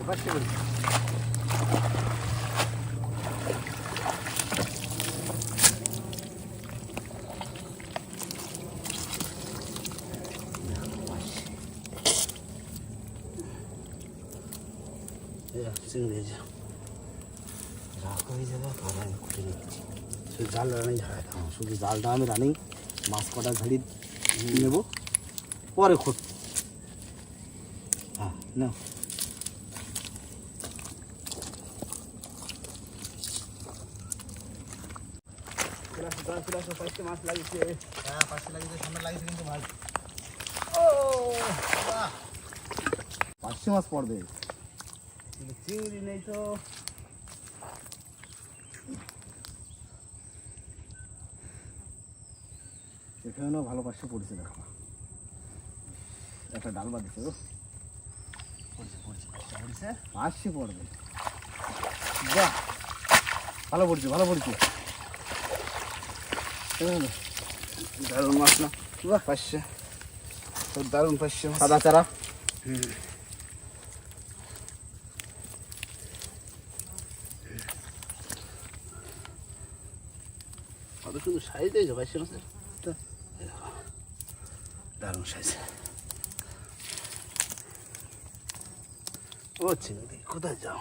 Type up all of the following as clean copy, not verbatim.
পাশে বলছে চিংড়ি রাখ হয়ে যাবে তাহলে আমি খুঁটে নিচ্ছি শুধু জাল রানি ঝাড়াই থাকবো শুধু জালটা আমি রানি মাছ কটা ঝাড়ি নেবো পরে খুঁট হ্যাঁ না পাঁচটা মাছ লাগিয়েছে হ্যাঁ পাঁচটা লাগিয়েছে সামনে লাগিয়েছে কিন্তু ভাই ও পাঁচশো মাছ পড়বে চিংড়ি নেই তো এখানেও ভালো পাশে পড়েছে দেখো একটা ডাল বাঁধছে ও পড়ছে পাশে পড়বে বাহ ভালো পড়ছে দারুণ মাছ না বাহ পাশে দারুণ পাশে সাদা চারা কত সুন্দর সাইজ দিয়েছে পাশে মাছের দারুণ সাইজ ও চিংড়ি কোথায় যাও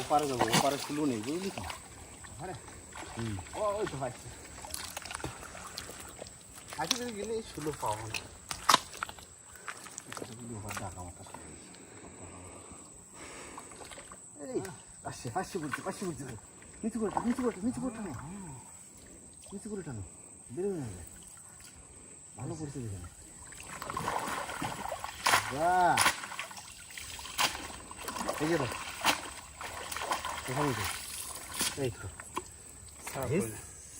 ওপারে যাবো ওপারে শুলো নেই বুঝলি তো হ্যাঁ ওই তো পাইছে হাঁটি করে গেলে শুলো পাবো না ডাকা মাথা পাশে বলছে নিচু করে টানো বেরোবে না ভালো পড়ছে দেখে এই যে এই তো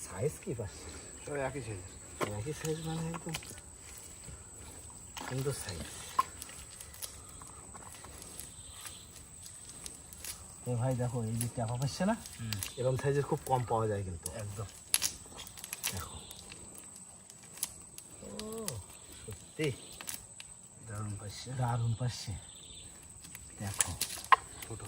সাইজ কি পাচ্ছে সব একই সাইজ মানে একদম সুন্দর সাইজ ভাই দেখো এই যে ট্যাপা পাচ্ছে না এরকম সাইজের খুব কম পাওয়া যায় কিন্তু একদম দেখো ও সত্যি দারুণ পাচ্ছে দেখো ছোট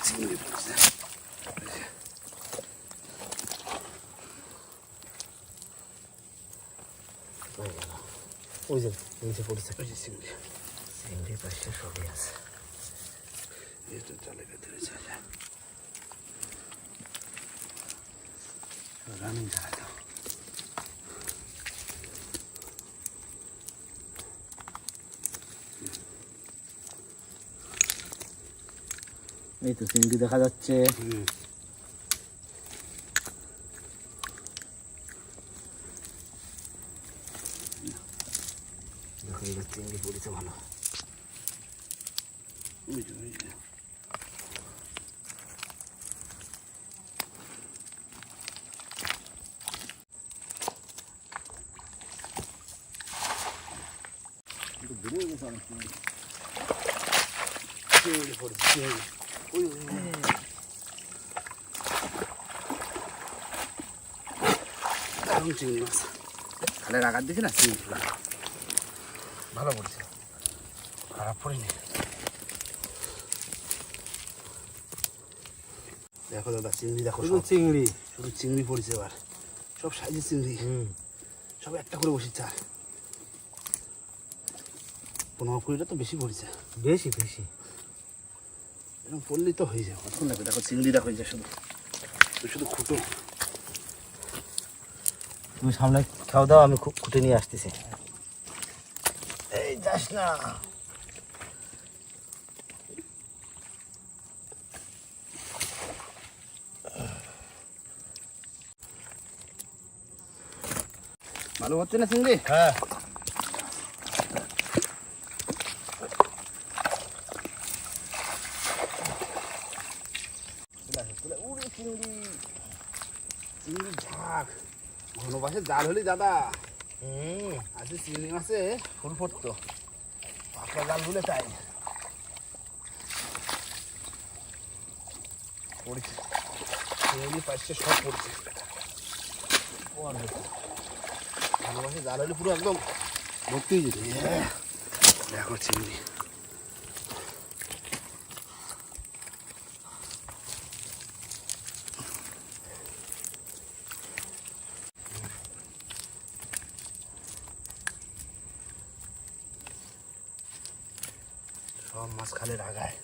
চিংড়ি পড়ছে ওই যে পড়ছে চিংড়ি পাশে সবই আছে এটা জলের ভেতরে চলে রানিং ঝাড়া দাও এই তো চিংড়ি দেখা যাচ্ছে দেখো এই চিংড়ি পড়েছে ভালো চিংড়ি পড়েছে দারুণ চিংড়ি মাছ, খালের আগার দিকে না চিংড়িগুলো ভালো পড়ছে, খারাপ পড়েনি। দেখো দাদা চিংড়ি, দেখো শুধু চিংড়ি, শুধু চিংড়ি পড়ছে এবার, সব সাইজের চিংড়ি, সব একটা করে বসেছে। আর 15-20টা তো বেশি পড়েছে, বেশি বেশি এরকম পড়লেই তো হয়ে যাবে। কতক্ষণ লাগবে দেখো, চিংড়িটা হয়ে যায় শুধু, শুধু খুঁটো। তুমি সামনে খাওয়া দাও, আমি খুঁটে নিয়ে আসতেছি। এই যাস না, ভালো হচ্ছে না চিংড়ি? হ্যাঁ, চিংড়ি, চিংড়ি ঝাঁক, ঘন পাশে জাল হলি দাদা আজকে চিংড়ি মাছে ফুল ফুটতো, পাতলা জাল হলে তাই পড়ছে, চিংড়ি পাশে সব পড়ছে। ঘন পাশে জাল হলে পুরো একদম ভর্তি হয়ে যেত। দেখো চিংড়ি, সব মাছ খালের আগায়।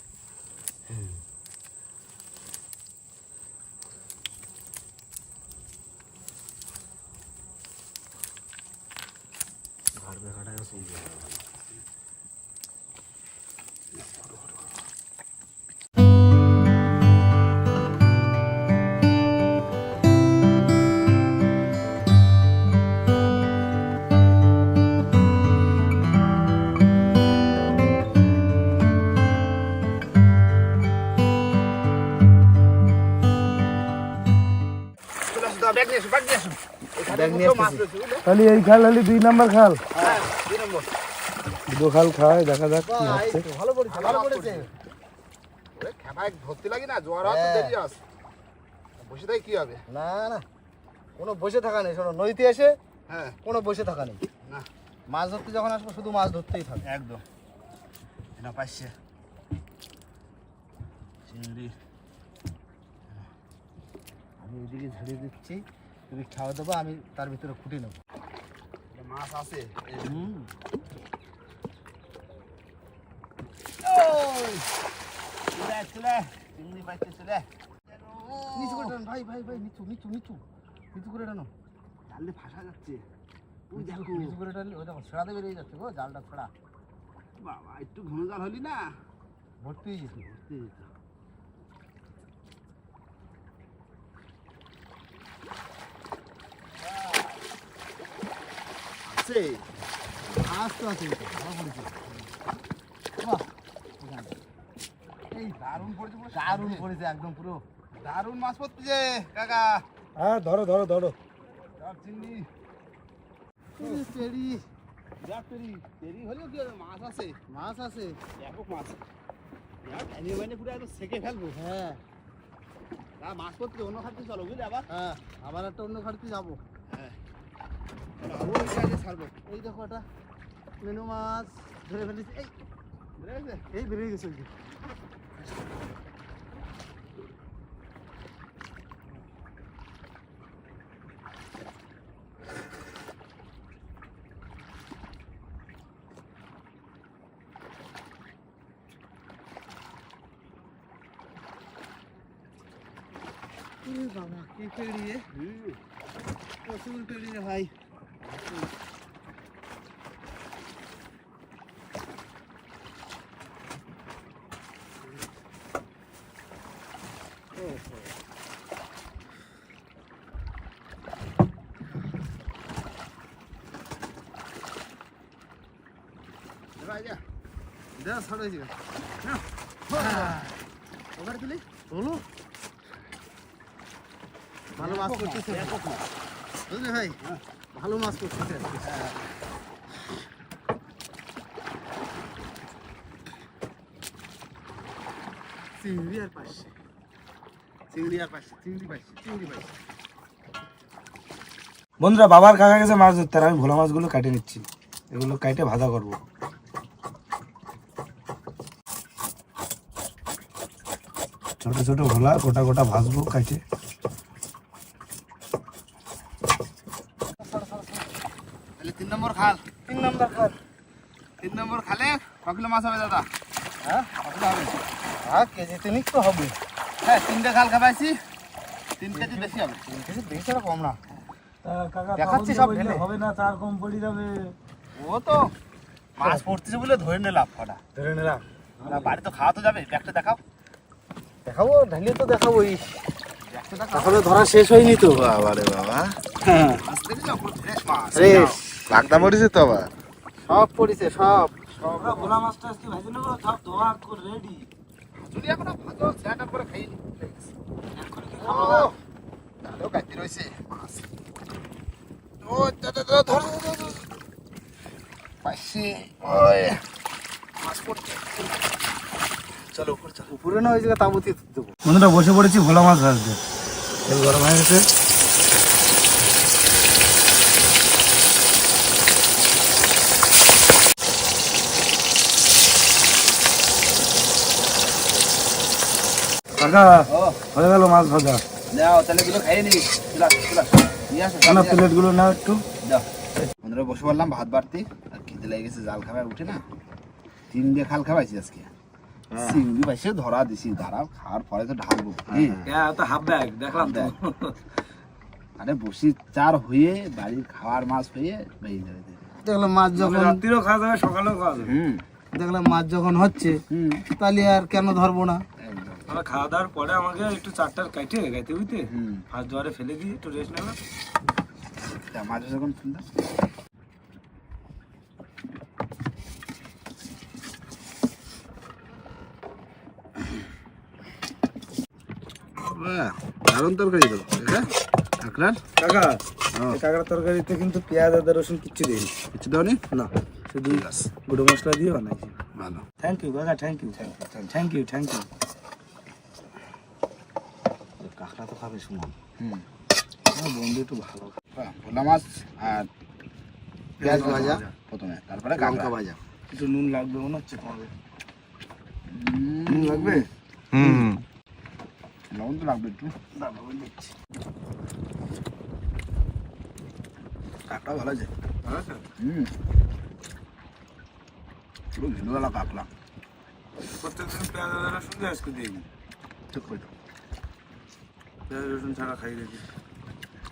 তাহলে এই খাল হলে 2 নম্বর খাল, 2 খাল খায়, দেখা যাক কি হচ্ছে। ভালো পড়েছে, ভালো পড়েছে। ওরে খেপায় ধরতে লাগি না, জোয়ার হাত দেরি আছে, বসে থাকি কি হবে? না না, কোনো বসে থাকা নেই। শোনো, নদীতে এসে হ্যাঁ, কোনো বসে থাকা নেই। না মাছ ধরতে যখন আসবো শুধু মাছ ধরতেই থাকবে। একদম। এটা পাইছে চিংড়ি, আমি ওইদিকে ঝেড়ে দিচ্ছি, তুমি খাওয়া দেবো, আমি তার ভিতরে খুঁটে নেবো। এটা মাছ আছে। চিংড়ি পাইছে, চলে নিচু করে টানো ভাই, ভাই ভাই, নিচু নিচু নিচু নিচু করে টানো। জালে ফাঁসা যাচ্ছে, ওই নিচু দেখো নিচু করে টানলে ওই দেখো ছড়াতে বেরিয়ে যাচ্ছে গো, জালটা ছড়া বাবা, একটু ঘন জাল হলি না ভর্তি হয়ে যেত। ভর্তি যেত। আছে মাছ তো আছে, ভালো পড়েছে। বাহ, এই দারুণ পড়েছে, পুরো দারুণ পড়েছে, একদম পুরো দারুণ মাছ পড়তেছে কাকা। হ্যাঁ, ধরো ধরো ধরো। সব চিংড়ি পেড়ি, যা পেরি পেরি হলেও কি হবে, মাছ আছে, মাছ আছে। ব্যাপক মাছ। ভ্যানিয়ে ভ্যানিয়ে পুরো একদম সেকে ফেলবো। হ্যাঁ মাছ পড়তে অন্য খাদ্য চলো বুঝলি আবার। হ্যাঁ, আবার একটা অন্য ঘাটতে যাবো। হ্যাঁ, ওই সাইডে ছাড়বো। এই দেখো একটা মেনু মাছ ধরে ফেলেছি। এই বুঝে গেছে? এই বেরিয়ে গেছে ওই যে। ওরে বাবা, কি পেড়িয়ে, প্রচুর পেড়িয়ে ভাই। দেখ ছাড় হয়েছে, ওখানে তুলি হলো। ভালো মাছ করতেছে বুঝলি ভাই, ভালো মাছ করতেছে। চিংড়ি আর পাশে, চিংড়ি আর পাশে, চিংড়ি পাইছে, চিংড়ি পাইছে। বন্ধুরা বাবার কাকা গেছে মাছ ধরতে, আর আমি ভোলা মাছগুলো কেটে নিচ্ছি, এগুলো কেটে ভাজা করবো। ছোট ছোট ভোলা গোটা গোটা ভাজবো কেটে। তাহলে 3 নম্বর খাল। 3 নম্বর খাল। 3 নম্বর খালে ক কিলো মাছ হবে দাদা? হ্যাঁ কত হবে? কেজি 3 তো হবে। হ্যাঁ 3টে খাল খাবাইছি, 3 কেজি বেশি হবে। 3 কেজি বেশি আর কম না। কাকা দেখাচ্ছি সব ঢেলে। হবে না, তার কম পড়ে যাবে। ও তো মাছ পড়তেছে বলে ধরে নিলাম কটা। ধরে নিলাম। না বাড়ি তো খাওয়া তো যাবে, ব্যাগটা দেখাও। দেখাবো, ঢালিয়ে তো দেখাবোই। ব্যাগটা দেখাও। এখনো ধরা শেষ হয়নি তো। বাবা রে বাবা, হ্যাঁ মাছ দেখেছো পুরো ফ্রেশ মাছ। ফ্রেশ। বাগদা মরিছে তো আবার। সব পড়েছে সব। আমরা ভোলা মাছটা আজকে ভেজে নেবো, সব ধোয়া করে রেডি। যদি এখনো ভালো স্যাটার করে খাইনি। এখন কি ও খাবো? দাদা গাইতে রইছে মাছ। ও দাদা ধর পাইছি। ওই মাছ পড়ছে। চলো উপরে চলো। উপরে না ওই জায়গা তাবুতি দেবো। বন্ধুরা বসে পড়েছি ভোলা মাছ ভাজতে। তেল গরম হয়ে গেছে। কাকা হয়ে গেল মাছ ভাজা। দাও তাহলে গুলো খাইয়ে নিবি। চলা চলা নিয়ে আসো। না প্লেট গুলো নাও একটু। দাও বন্ধুরা বসে পড়লাম ভাত বাড়তে, আর খিদে লেগে গেছে, জাল খাবার উঠে না। 3 দিয়ে খাল খাবাইছি আজকে। চিংড়ি পাইছে ধরা দিছি, দাঁড়াও খাওয়ার পরে তো ঢালবো। তো হাফ ব্যাগ দেখলাম তো। আরে বসি 4 হয়ে বাড়ির খাওয়ার মাছ হয়ে বেরিয়ে যাবে। দেখলাম মাছ যখন রাত্রিও খাওয়া যাবে, সকালেও খাওয়া যাবে। দেখলাম মাছ যখন হচ্ছে তাহলে আর কেন ধরবো না। আমরা খাওয়া দাওয়ার পরে আমাকে একটু 4টার কাটে গাইতে বুঝতে হাত জোয়ারে ফেলে দিয়ে একটু রেস্ট নিলাম। মাছ যখন শুনলাম দারুণ তরকারি তো কাঁকড়ার। কাকা এই কাঁকড়ার তরকারিতে কিন্তু পেঁয়াজ আদা রসুন কিচ্ছু দিই কিছু দাওনি না, শুধু গুঁড়ো মশলা দিয়ে বানাইছি। ভালো। থ্যাংক ইউ কাকা, thank you thank you thank you. কাঁকড়া তো খাবে সুমন। আমার বন্ধু একটু ভালো। ভোলা মাছ আর পেঁয়াজ ভাজা প্রথমে, তারপরে লঙ্কা ভাজা। একটু নুন লাগবে মনে হচ্ছে তোমাদের। নুন লাগবে? লবণ তো লাগবে একটু। কাঁকড়া ভালো আছে। পুরো ঘিলুয়ালা কাঁকড়া। প্রত্যেকদিন পেঁয়াজ আদা রসুন দিয়ে আজকে দিয়ে দিই। ঠিক করে পেঁয়াজ রসুন ছাড়া খাই দেখি।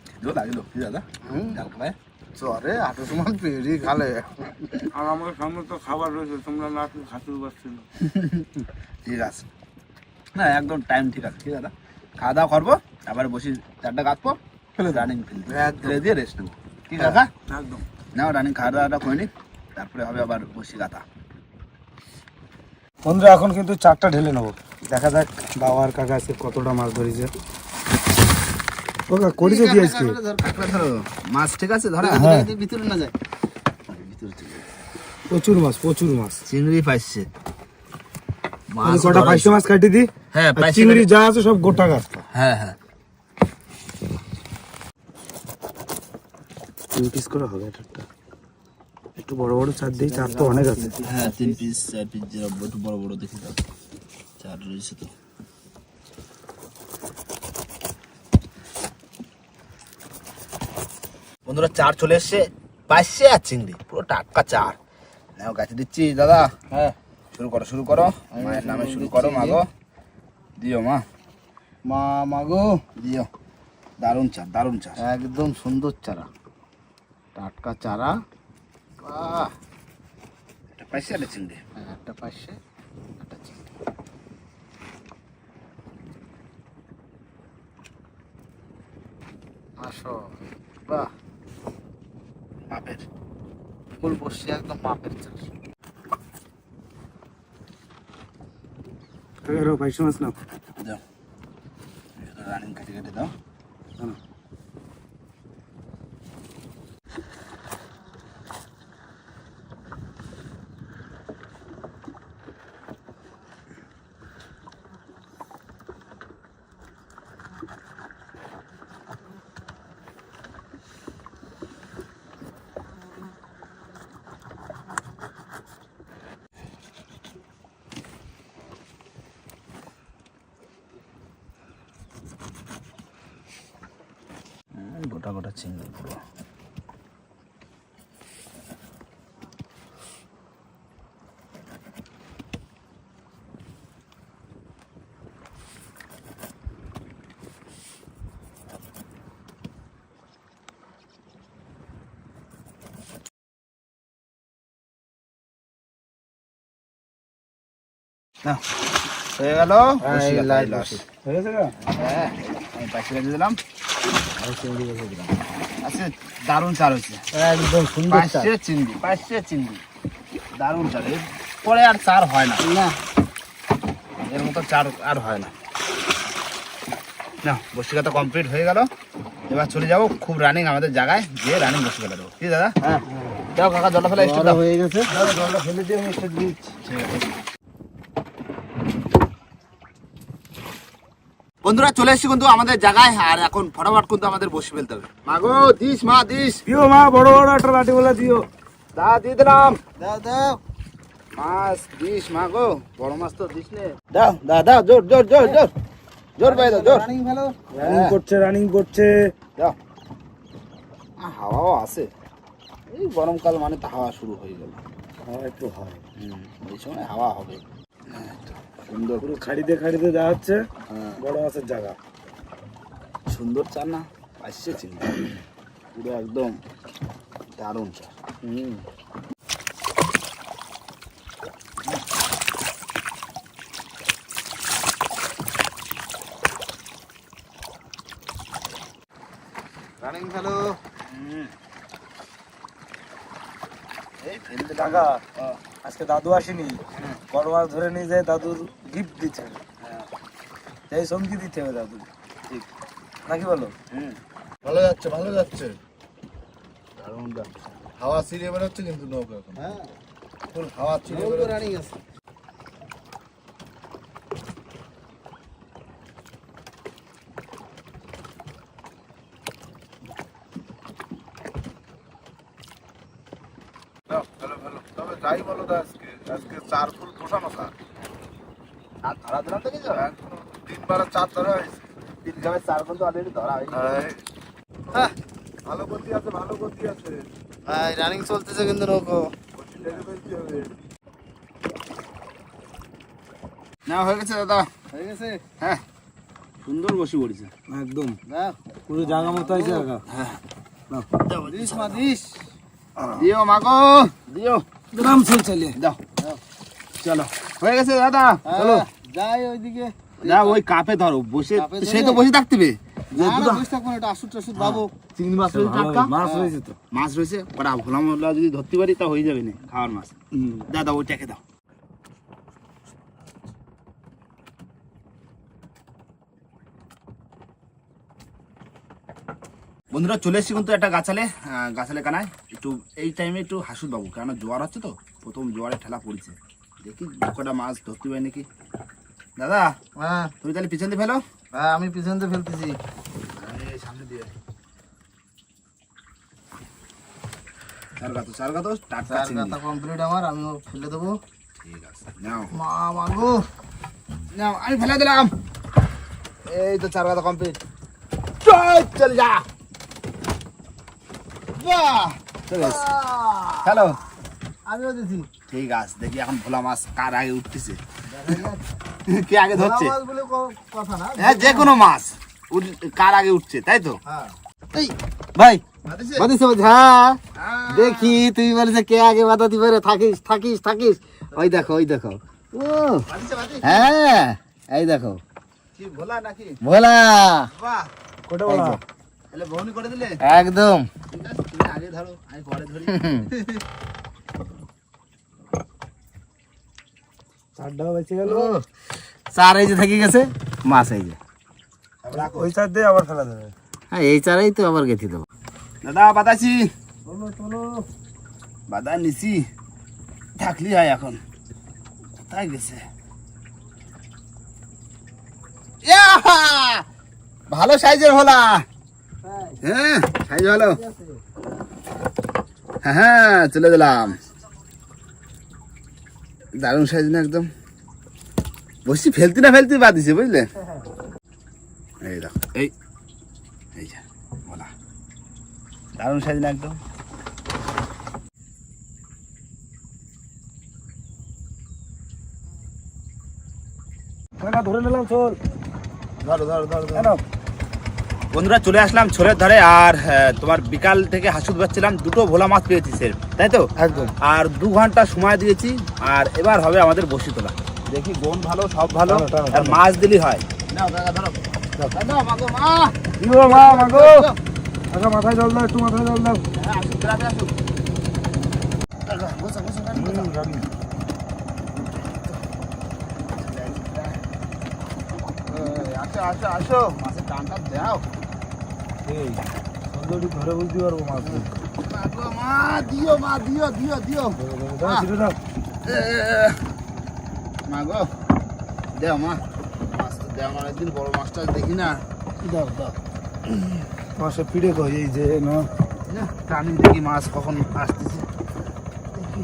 খিদেও লাগে কি দাদা? জাল খায় চরে হাঁটু সমান পেড়ি খালে। আর আমার সামনে তো খাবার রয়েছে, তোমরা না খাতে পারছিল। ঠিক আছে, না একদম টাইম ঠিক আছে। ঠিক দাদা, খাওয়া দাওয়া করবো, তারপরে বসি 4টা গাঁথবো, ফেলে রানিং ফেলে দিয়ে রেস্ট নেবো। ঠিক আছে একদম। নাও রানিং খাওয়া দাওয়াটা করে নি, তারপরে হবে আবার বসি গাঁথা। বন্ধুরা এখন কিন্তু 4টা ঢেলে নেবো, দেখা যাক বাবার কাকা আজকে কতটা মাছ ধরেছে। ও কাকা করেছে কি আজকে? কাঁকড়া ধরো, মাছ ঠিক আছে ধরা, ভিতরে না যায়। প্রচুর মাছ, প্রচুর মাছ। চিংড়ি পাইছে, কটা 500 মাছ কাটি দি। হ্যাঁ চিংড়ি যা আছে সব গোটা গাছটা। হ্যাঁ হ্যাঁ 3 পিস করে হবে এটা। একটু বড় বড় চার দিই, চার তো অনেক আছে। হ্যাঁ 3 পিস 4 পিস যেরকম একটু বড় বড় দেখি দাও, 4 রয়েছে তো। বন্ধুরা 4 চলে এসছে, পাইছে আর চিংড়ি পুরো টাটকা 4। নাও গাছে দিচ্ছি দাদা। হ্যাঁ শুরু করো মায়ের নামে শুরু করো। মাগো দিও মা, মা মাগো দিও। দারুণ চার একদম সুন্দর চারা, টাটকা চারা। বাহ, এটা পাইছে আর চিংড়ি। একটা পাশে একটা চিংড়ি। আসো বাহ, মাপের ফুল বসছে একদম মাপের চাষ। 500 মাছ নাও। দাও রানিং কেটে দাও। গোটা গোটা চিংড়ি পুরো। না হয়ে গেল, বসি গেল, এই লস। হয়ে গেছে গা? হ্যাঁ, আমি পাশে রেখে দিলাম। আর চিংড়ি বসে দিলাম। আজকে দারুণ চার হয়েছে। একদম সুন্দর চাল। পাঁচশে চিংড়ি দারুণ চার। এর পরে আর চার হয় না, না এর মতো চার আর হয় না। না বসিকাটা কমপ্লিট হয়ে গেল। এবার চলে যাবো খুব রানিং আমাদের জায়গায়, গিয়ে রানিং বসিকাটা দেবো। কি দাদা? হ্যাঁ যাও কাকা, জলটা ফেলে স্টার্ট দাও। হয়ে গেছে, জলটা ফেলে দিয়ে আমি স্টার্ট দিচ্ছি। ঠিক আছে বন্ধুরা, চলে এসেছি কিন্তু আমাদের জায়গায়, আর এখন ফটাফট কিন্তু আমাদের বসে ফেলতে হবে। মাগো দিস, মা দিস, দিও মা, বড় বড় একটা লাঠি বলা দিও। দা দিয়ে দিলাম। দাও দাও মাছ দিস মাগো, বড় মাছ তো দিস নে। দাও দাও দাও, জোর জোর জোর জোর জোর ভাই দাও, জোর। রানিং ভালো, রানিং করছে, রানিং করছে। দাও। হাওয়াও আছে, এই গরমকাল মানে তো হাওয়া শুরু হয়ে গেল। হাওয়া একটু হয়, এই সময় হাওয়া হবে। সুন্দর পুরো খাড়িতে খাড়িতে যাওয়া হচ্ছে। হ্যাঁ, বড় মাছের জায়গা, সুন্দর চার না, আসছে চিন্তা পুরো একদম দারুণ চার। রানিং ভালো। এই ফেলতে টাকা হ্যাঁ, আজকে দাদু আসেনি, বড় মাছ ধরে নিয়ে যায়, দাদুর গিফট দিচ্ছে, হ্যাঁ, এই চমকি দিতে হবে দাদু, ঠিক। নাকি বলো? ভালো যাচ্ছে, ভালো যাচ্ছে। দারুণ যাচ্ছে। হাওয়া ছিঁড়ে বেরোচ্ছে কিন্তু নৌকা এখন হ্যাঁ ফুল হাওয়া ছিঁড়ে বেরোচ্ছে। রানিং আছে। দাও, ভালো ভালো। তবে যাই বলো তো, আজকে আজকে চার ফুল পোষানো স্যার। আর ধরা ধরা তো কিছু এখন 3 বারে 4 ধরা হয়েছে। তিন গামের চার কিন্তু অলরেডি ধরা হয়েছে। হ্যাঁ, ভালো গতি আছে, ভালো গতি আছে। ভাই রানিং চলতেছে কিন্তু নৌকো। গতি লেগে ফেলতে হবে। না হয়ে গেছে দাদা, হয়ে গেছে হ্যাঁ সুন্দর বসে পড়েছে একদম, পুরো জায়গা মতো আছে জায়গা। দিস মা দিস, দিও মাগো দিও, গ্রাম চল চালিয়ে দাও চলো। হয়ে গেছে দাদা, চলো যাই ওইদিকে। যা ওই কাপে ধরো বসে, কাপে ধরে? সে তো বসে থাকতে হবে। না না বসে থাকবো না, এটা আসুট টাসুট বাবু। চিংড়ি মাছ রয়েছে টাটকা, মাছ রয়েছে তো। মাছ রয়েছে ওটা ভোলা মোলা যদি ধরতে পারি তা হয়ে যাবে না খাওয়ার মাছ। দাদা ওইটাকে দাও। বন্ধুরা চলে এসেছি কিন্তু একটা গাছালে, গাছালে কানায় একটু এই টাইমে একটু হাসুদ বাবু, কারণ জোয়ার হচ্ছে তো, প্রথম জোয়ারে ঠেলা পড়েছে, দেখি কটা মাছ ধরতে পারি নাকি। দাদা হ্যাঁ তুমি তাহলে পিছন দিয়ে ফেলো, হ্যাঁ আমি পিছন দিয়ে ফেলতেছি। সামনে দিয়ে চার গাতো টাটকা চার চিংড়ি। গাতা কমপ্লিট আমার, আমিও ফেলে দেবো। ঠিক আছে নাও মা মাগো, নাও, আমি ফেলে দিলাম। এই তো চার গাতা কমপ্লিট, চল যা। বাহ চলে এসছে। হ্যালো, আমিও দিছি। ঠিক আছে, দেখি এখন ভোলা মাছ কার আগে উঠতেছে, কে আগে ধরছে। মাছ বলে কথা না। হ্যাঁ যে কোনো মাছ কার আগে উঠছে, তাই তো। হ্যাঁ এই ভাই বাদিছে? বাদিছে বাদিছে, হ্যাঁ দেখি তুই বলেছে কে আগে বাদাতি পারে, থাকিস থাকিস থাকিস। ওই দেখো ওই দেখো, ও বাদিছে, বাদিছে। হ্যাঁ এই দেখো কি ভোলা নাকি? ভোলা, বাহ, কোটা এই যে। তাহলে বউনি করে দিলে। একদম। ঠিক আছে, তুমি আগে ধরো, আমি পরে ধরি। চারটাও বেঁচে গেল, চার এই যে থেকে গেছে মাছ, এই যে ওই চার দিয়ে আবার ফেলা দেবে। হ্যাঁ এই চারেই তো আবার গেছি দেবো। দাদা বাতাসি, চলো চলো, বাদা নিছি, থাকলি হয় এখন, কোথায় গেছে? ইয়াহা! ভালো সাইজের ভোলা, হ্যাঁ সাইজ ভালো। হ্যাঁ হ্যাঁ চলে দিলাম, দারুণ সাইজ না একদম। বসছি ফেলতে না ফেলতে বাদ দিছে বুঝলে। এই দেখো এই এই যে ভোলা, দারুণ সাইজ না একদম। কাকা ধরে নিলাম, চল। ধরো ধরো ধরো ধরো। কেন? বন্ধুরা চলে আসলাম ছোলের ধারে, আর তোমার বিকাল থেকে হাসুদ পাচ্ছিলাম, দুটো ভোলা মাছ পেয়েছি স্যার, তাই তো? একদম। আর 2 ঘন্টা সময় দিয়েছি, আর এবার হবে আমাদের বসি তোলা। দেখি গন ভালো, সব ভালো, টানো, টানো, আর টানো। মাছ দিলি হয়। নাও কাকা ধরো। দাও মাগো মা। কি গো মা, মাগো। কাকা মাথায় জল দাও, একটু মাথায় জল দাও। হ্যাঁ, আসুন, গ্রামে আসুন। বসো বসো রানি। আসো আসো আসো। মাছের টানটা দাও। এই সুন্দরী ধরে বুঝতে পারবো মাছ। মাগো মা, দিও মা, দিও দিও দিও। দাও, ছিঁড়ে দাও। মাগো দেও মা, মাছ তো দেও না, অনেকদিন বড় মাছটা দেখি না। দাও দাও। মাছে পিড়ে কই, এই যে না। টানি দেখি মাছ কখন আসতেছে। দেখি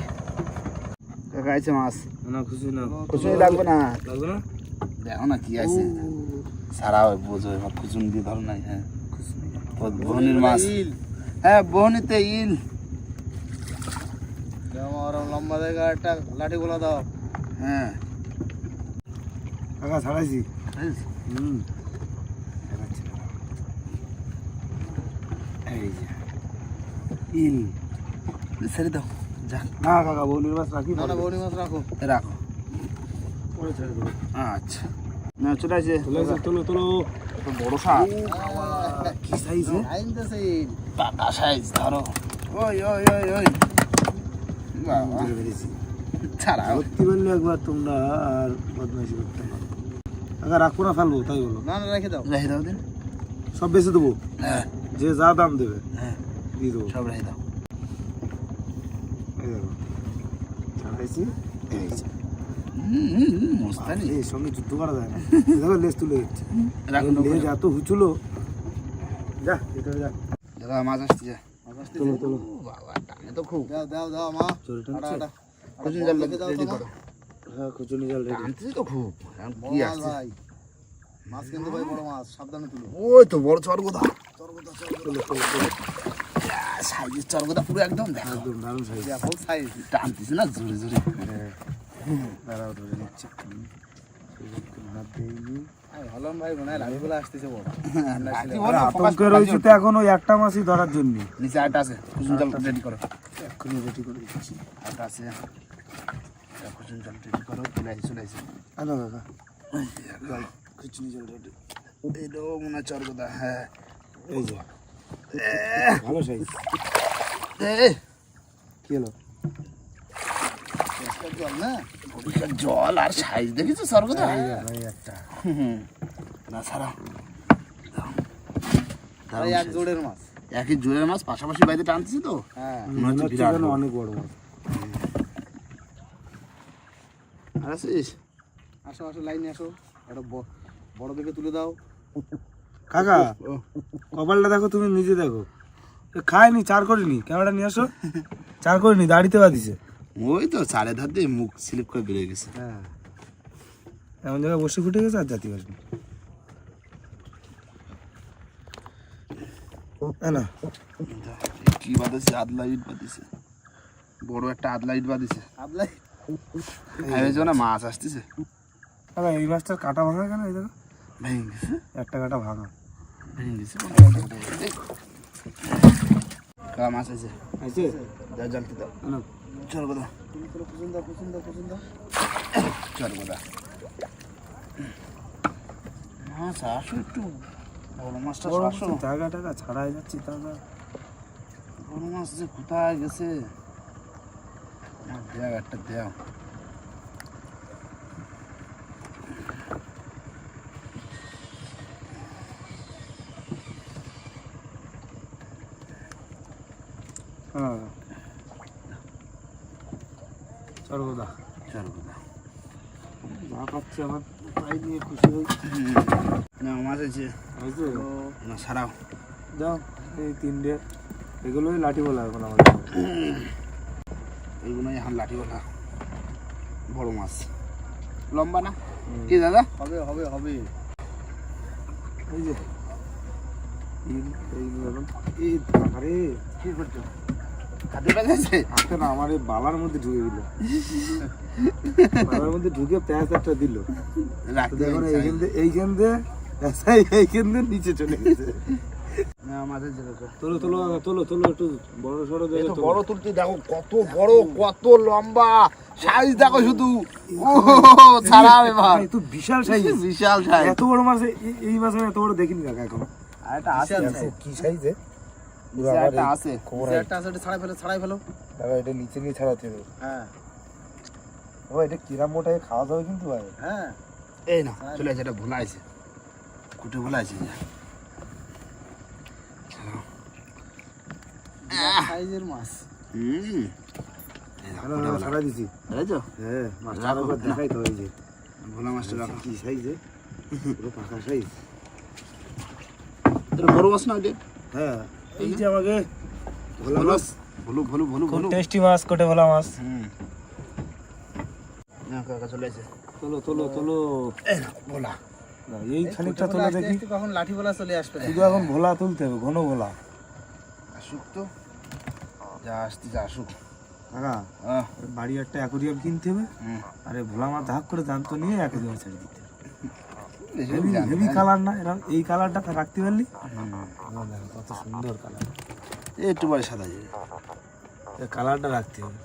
কাকা আছে মাছ, না খুশি না। খুচুনি লাগবে না, লাগবে না? দেখো না কি আছে। সারা বোঝো, এবার খুচুনি দিয়ে ধরো নাই। হ্যাঁ বহনির মাছ, হ্যাঁ বহনিতে ইল। আমার লম্বা জায়গা একটা লাঠি গোলা দাও। হ্যাঁ কাকা ছাড়াইছি। হুম। এই যে ইল, ছেড়ে দাও যা। না কাকা, বৌনির মাছ রাখি। না না বৌনি মাছ রাখো। রাখো, পরে ছেড়ে দেবো। আচ্ছা না চলে আসে। তোলো, তোলো, তোলো। তো বড় সাপ, কি সাইজ? আইনতেছে পাকা সাইজ, ধরো। ওই ওই ওই ওই বাবা, ছাড়াও। সত্যি বললে একবার তোমরা আর বদমাইশি করতে পারো। কাকা রাখবো না ফেলবো, তাই বলো? না না রেখে দাও। রেখে দাও দিন। সব বেঁচে দেবো, হ্যাঁ যে যা দাম দেবে হ্যাঁ, দিয়ে দেবো। সব রেখে দাও। এই দেখো, ছাড়াইছি। এই যে। মস্তানি। এই সঙ্গে যুদ্ধ করা যায় না। এই দেখো লেজ তুলে দিচ্ছে। রাখুন লেজ এত হুচুলো। যা ভিতরে যা। দাদা মাছ আসছে, যা। তোলো, তোলো। ও বাবা, টানে তো খুব। দাও দাও দাও মা। চোরটা আটা নিচ্ছে? আটা। খুচুনি জাল রেখে দাও রেডি তো, করো। হ্যাঁ, খুচুনি জাল রেডি। টানতেছি তো খুব। এখন বড় কি মাছ আসছে? ভাই। মাছ কিন্তু ভাই বড় মাছ, সাবধানে তুলো। ওই তো বড় চরগোদা। চরগোদা তোলো, তোলো, তোলো। সাইজের চরগোদা পুরো একদম দেখো। একদম দারুণ সাইজ। ফুল সাইজ। টানতেছি না জোরে জোরে। দাঁড়াও, ধরে নিচ্ছে। হাত দিইনি। হলন ভাই মনে হয় লাঠি গোলা আসতেছে বড়। লাঠি আরে বলে আতঙ্কে রয়েছে তো এখন ওই একটা মাছই ধরার জন্য। নিচে আরেকটা আছে, খুচুনি জাল রেডি করো। এক্ষুনি রেডি করে দিচ্ছি। আরেকটা আছে, খুচুনি জাল রেডি করো। চলে আসে চলে আসে। আনো কাকা, জল, খুচুনি জাল রেডি। এটাও মনে হয় চরগোদা। হ্যাঁ এই যে ভালো সাইজ। এ কি হলো? জল না। পরিষ্কার জল, আর সাইজ দেখেছো চরগোদা? এই একটা। না ছাড়া ভাই এক জোড়ের মাছ। একই জোরের মাছ পাশাপাশি বাইরে টানতেছি তো। হ্যাঁ। মনে হচ্ছে মনে হচ্ছে বিরাট যেন বড়। অনেক বড় মাছ। আর আছিস? আসো আসো লাইনে আসো। একটা বড় দেখে তুলে দাও। কাকা, কপালটা দেখো, তুমি নিজে দেখো। এ খায়নি, চার করিনি। ক্যামেরা নিয়ে আসো। চার করিনি, দাড়িতে বাঁধিছে। ওই তো চারে ধার দিয়ে মুখ স্লিপ করে বেরিয়ে গেছে। হ্যাঁ, এমন জায়গায় বসে ফুটে গেছে, আর জাতি আসবে না। কি বাঁধেছে? আদলা ইট বাঁধেছে, বড় একটা আদলা ইট বাঁধেছে। আবলাই ভেবেছো না মাছ আসতেছে? কাকা, এই মাছটার কাটা ভাঙা কেন? এই দেখো, ভেঙে গেছে, একটা কাটা ভাঙা। ভেঙে গেছে। মাছ আছে, আছে? দাও জলতে দাও। আনো। চরগোদা, কুসুম দাও কুসুম দাও কুসুম দাও। চরগোদা মাছ আসো, একটু বড় মাছটা বড় আসো। মাছ, জায়গা টাকা ছাড়াই যাচ্ছি, টাকা। বড় মাছ যে কোথায় গেছে? দেও একটা দেও। হ্যাঁ, চরগোদা। চরগোদা যা পাচ্ছি আমার তাই নিয়ে খুশি হই। না মাছ আছে বুঝছো? না, ছাড়াও। যাও, এই তিনটে, এগুলোই লাঠি বলা এখন আমাদের। এইগুলোই এখন লাঠি বলা বড় মাছ, লম্বা না কি দাদা? হবে হবে হবে। এই যে এই আরে কি করছো? কাঁদে পেয়েছে? হাতে না আমার এই বালার মধ্যে ঢুকে দিল, বালার মধ্যে ঢুকে প্যাঁচ একটা দিল। রাখতে দেখুন হবে, এইখান দিয়ে নিচে চলে গেছে। না, মাঝে যেতে তো। তোলো তোলো তোলো তোলো, একটু বড় সড়ো এই দেখে তো তোলো। বড় তুলতে দেখো, কত বড়, কত লম্বা সাইজ দেখো শুধু। ও ছাড়াও এবার। এই তো বিশাল সাইজ, বিশাল সাইজ। এত বড় মাছ এই মাছ আমি এত বড় দেখিনি কাকা এখন। আর একটা আছে, কি সাইজে একটা আছে। একটা আছে, ছাড়াই ফেলো দাদা, এটা নিচে নিয়ে ছাড়াতে হবে। হ্যাঁ ও এটা কিরাম মোটাই খাওয়া যাবে কিন্তু ভাই। হ্যাঁ, এই না চলে আছে, এটা ভোলা আছে, কুটে ভোলা আছে। সাইজের মাছ। ছাড়া দিছি। বুঝেছো? হ্যাঁ, মাছটা আবার দেখাই তো, এই যে ভোলা মাছটা রাখো। কি সাইজে, পুরো পাকা সাইজ। এটা বড় মাছ না ওইটা? হ্যাঁ, এই যে আমাকে ভোলা ভোলা মাছ, ভুলু ভুলু ভুলু ভুলু। টেস্টি মাছ, কোটে ভোলা মাছ। না কাকা চলে আছে। তোলো তোলো তোলো, এই না ভোলা। এই খানিকটা তোলো দেখি। কখন লাঠি বলা চলে আসবে। শুধু এখন ভোলা তুলতে হবে, ঘন ভোলা। আসুক তো, যা আসতে আসুক। কাকা বাড়ি একটা অ্যাকোরিয়াম কিনতে হবে, আরে ভোলা মাছ ধাক করে জানতো নিয়ে অ্যাকোরিয়াম ছেড়ে দিতে হবে। হেভি কালার না এরকম, এই কালারটা রাখতে পারলি কত সুন্দর কালার। একটু পরে সাদা যাবে। এই কালারটা রাখতে হবে।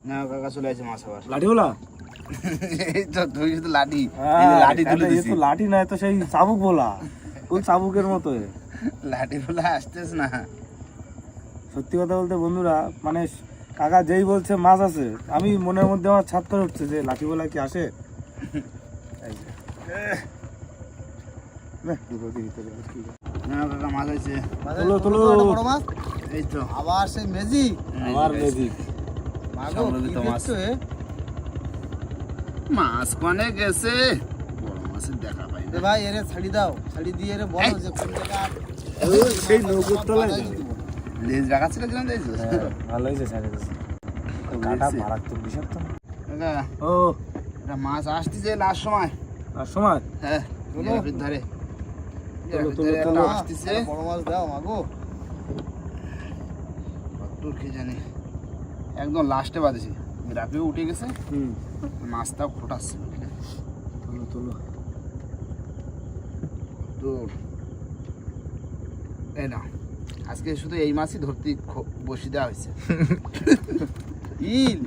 না কাকা চলে আছে মাছ আবার। লাঠি ভোলা, এই তো তুই শুধু লাঠি, এই যে লাঠি তুলে দিছি। তো লাঠি নয় তো সেই চাবুক ভোলা, ওই চাবুকের মতো। লাঠি ভোলা আসতেছ না। সত্যি কথা বলতে বন্ধুরা, মানে কাকা যেই বলছে মাছ আছে, আমি মনের মধ্যে আমার ছাদ করে উঠছে যে লাঠি ভোলা কি আসে। না কাকা মাছ হয়েছে। তোলো তোলো, বড় মাছ। এই তো আবার সেই মেজি। আমার ম্যাজিক। মাগো সামনে কি তো মাছ। দেখছো এ? মাছ কোনে গেছে, বড় মাছের দেখা পাই এ না। ভাই এরে ছাড়ি দাও, ছাড়ি দিয়ে এরে বলো যে কোন জায়গা। সেই নৌকোর তলায় তো। লেজ রাখা ছিল কিনা দেখছো? ভালো হয়েছে স্যার, কাটা মারাত্মক বিষাক্ত। কাকা ও এটা মাছ আসতেছে লাস্ট সময়। আর সময় হ্যাঁ গ্রাফের ধারে, গ্রাফের তোলো, ধারে একটা তোলো। আসতেছে। বড় মাছ দাও মাগো। কত কে জানে, একদম লাস্টে বাঁধেছি, গ্রাফেও উঠে গেছে, মাছটাও ফোটাচ্ছে। তোলো তোলো, তো এই না, আজকে শুধু এই মাছই ধরতে বসি দেওয়া হয়েছে। ইল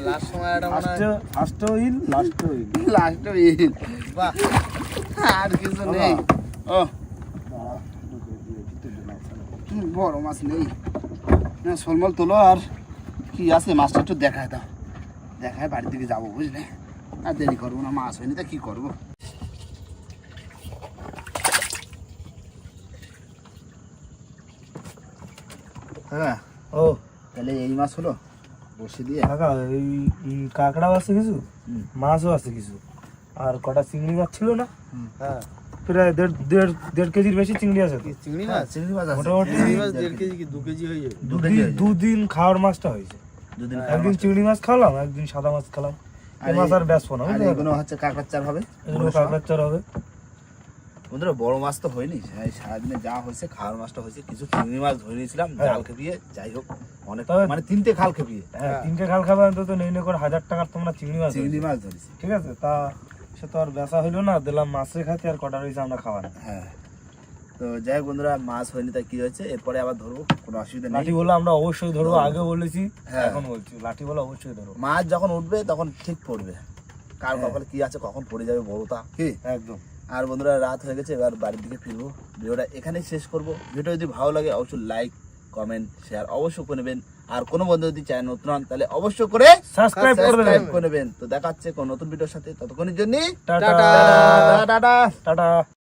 লাস্ট সময় একটা মনে হয়। ফার্স্ট ইল লাস্ট ইল। লাস্টে ইল, বাহ, আর কিছু নেই। ও বড় মাছ নেই না, শোলমল তোলো। আর কি আছে মাছটা একটু দেখায় দাও, দেখায় বাড়ির দিকে যাবো বুঝলে, আর দেরি করবো না, মাছ হয়নি তা কি করবো। হ্যাঁ ও তাহলে এই মাছ হলো বসে দিয়ে। কাকা, এই কাঁকড়াও আছে কিছু, মাছও আছে কিছু, আর কটা চিংড়ি মাছ ছিল না? হ্যাঁ প্রায় দেড় কেজির বেশি চিংড়ি আছে তো। চিংড়ি মাছ। চিংড়ি মাছ আছে। মোটামুটি চিংড়ি মাছ 1.5 কেজি কি 2 কেজি হয়ে যাবে। দুদিন খাওয়ার মাছটা হয়েছে। দুদিন একদিন চিংড়ি মাছ খাওয়ালাম, একদিন সাদা মাছ খেলাম। এই মাছ আর বেচবো না, আর বুঝলে? এগুলো হচ্ছে কাঁকড়ার চার হবে। এগুলো কাঁকড়ার চার হবে। বন্ধুরা বড় মাছ তো হয়নি, এই সারাদিনে যা হয়েছে খাওয়ার মাছটা হয়েছে, কিছু চিংড়ি মাছ ধরে নিয়েছিলাম জাল খেপিয়ে, যাই হোক অনেক, তবে- মানে 3টে খাল খেপিয়ে হ্যাঁ, 3টে খাল খাবে অন্তত নেই করে 1000 টাকার তোমরা চিংড়ি মাছ চিংড়ি ধরেছো। মাছ ধরেছি। ঠিক আছে, তা সে তো আর বেচা হইলো না, দিলাম মাছের খাতে, আর কটা রয়েছে আমরা খাওয়ার। হ্যাঁ, তো যাই হোক বন্ধুরা, মাছ হয়নি তাই কি হয়েছে, এরপরে আবার ধরবো, কোনো অসুবিধা নেই। লাঠি বলে আমরা অবশ্যই ধরবো, আগে বলেছি হ্যাঁ। এখন বলছি, লাঠি বলে অবশ্যই ধরবো। মাছ যখন উঠবে তখন ঠিক পড়বে, কার কপালে কি আছে কখন পড়ে যাবে বড়টা, কি? একদম। আর বন্ধুরা রাত হয়ে গেছে, এবার বাড়ির দিকে ফিরবো। ভিডিওটা এখানেই শেষ করব। ভিডিও যদি ভালো লাগে অবশ্যই লাইক কমেন্ট শেয়ার অবশ্যই করে নেবেন। আর কোনো বন্ধু যদি চ্যানেল নতুন হন তাহলে অবশ্যই করে সাবস্ক্রাইব করে দেবেন। করে নেবেন। তো দেখা হচ্ছে কোন নতুন ভিডিওর সাথে, ততক্ষণের জন্য টাটা টাটা। টাটা।